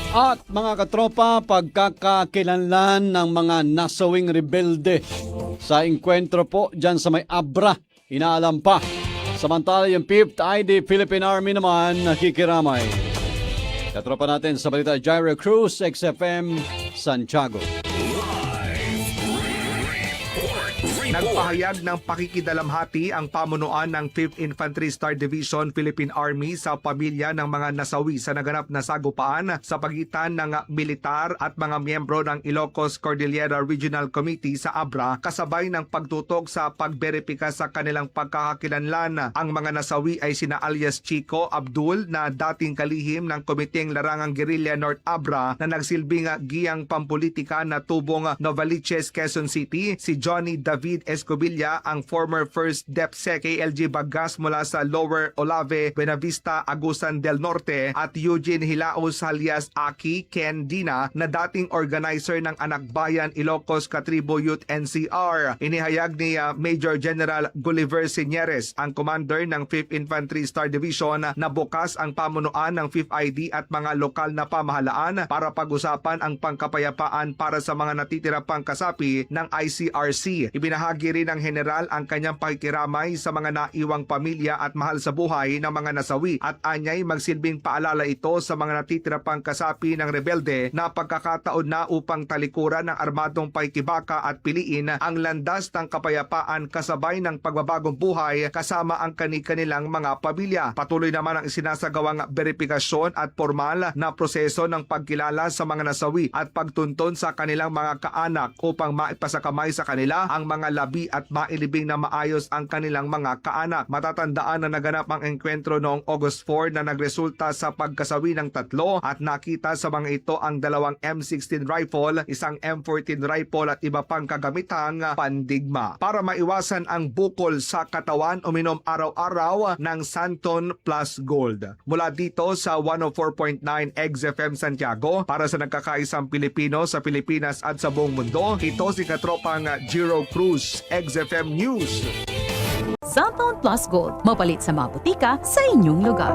At mga katropa, pagkakakilanlan ng mga nasawing rebelde sa engkwentro po dyan sa may Abra, inaalam pa. Samantala yung 5th ID Philippine Army naman nakikiramay. Katropa natin sa balita, Jairo Cruz, XFM, Santiago. Nagpahayag ng pakikidalamhati ang pamunuan ng 5th Infantry Star Division Philippine Army sa pamilya ng mga nasawi sa naganap na sagupaan sa pagitan ng militar at mga miyembro ng Ilocos Cordillera Regional Committee sa Abra, kasabay ng pagtutok sa pagberipika sa kanilang pagkakakilanlan. Ang mga nasawi ay sina alias Chico Abdul na dating kalihim ng Komiteng Larangang Guerrilla North Abra na nagsilbing giyang pampolitika na tubong Novaliches, Quezon City, si Johnny David Escobilla, ang former First DepSec KLG Bagas mula sa Lower Olave, Buenavista, Agusan del Norte, at Eugene Hilaos alias Aki Ken Dina na dating organizer ng Anak Bayan Ilocos Katribo Youth NCR. Inihayag ni Major General Gulliver Señeres, ang commander ng 5th Infantry Star Division, na bukas ang pamunuan ng 5th ID at mga lokal na pamahalaan para pag-usapan ang pangkapayapaan para sa mga natitira pang kasapi ng ICRC. Ibinahagi rin ng general ang kanyang pakikiramay sa mga naiwang pamilya at mahal sa buhay ng mga nasawi, at anyay magsilbing paalala ito sa mga natitira pang kasapi ng rebelde na pagkakataon na upang talikuran ng armadong paikibaka at piliin ang landas ng kapayapaan kasabay ng pagbabagong buhay kasama ang kanilang mga pamilya. Patuloy naman ang isinasagawang beripikasyon at formal na proseso ng pagkilala sa mga nasawi at pagtunton sa kanilang mga kaanak upang maipasakamay sa kanila ang mga labi at mailibing na maayos ang kanilang mga kaanak. Matatandaan na naganap ang engkwentro noong August 4 na nagresulta sa pagkasawi ng 3 at nakita sa mga ito ang 2 M16 rifle, isang M14 rifle at iba pang kagamitang pandigma. Para maiwasan ang bukol sa katawan, uminom araw-araw ng Santon Plus Gold. Mula dito sa 104.9 XFM Santiago, para sa nagkakaisang Pilipino sa Pilipinas at sa buong mundo, ito si katropang Jairo Cruz, XFM News. Santon Plus Gold, mapalit sa mga butika sa inyong lugar.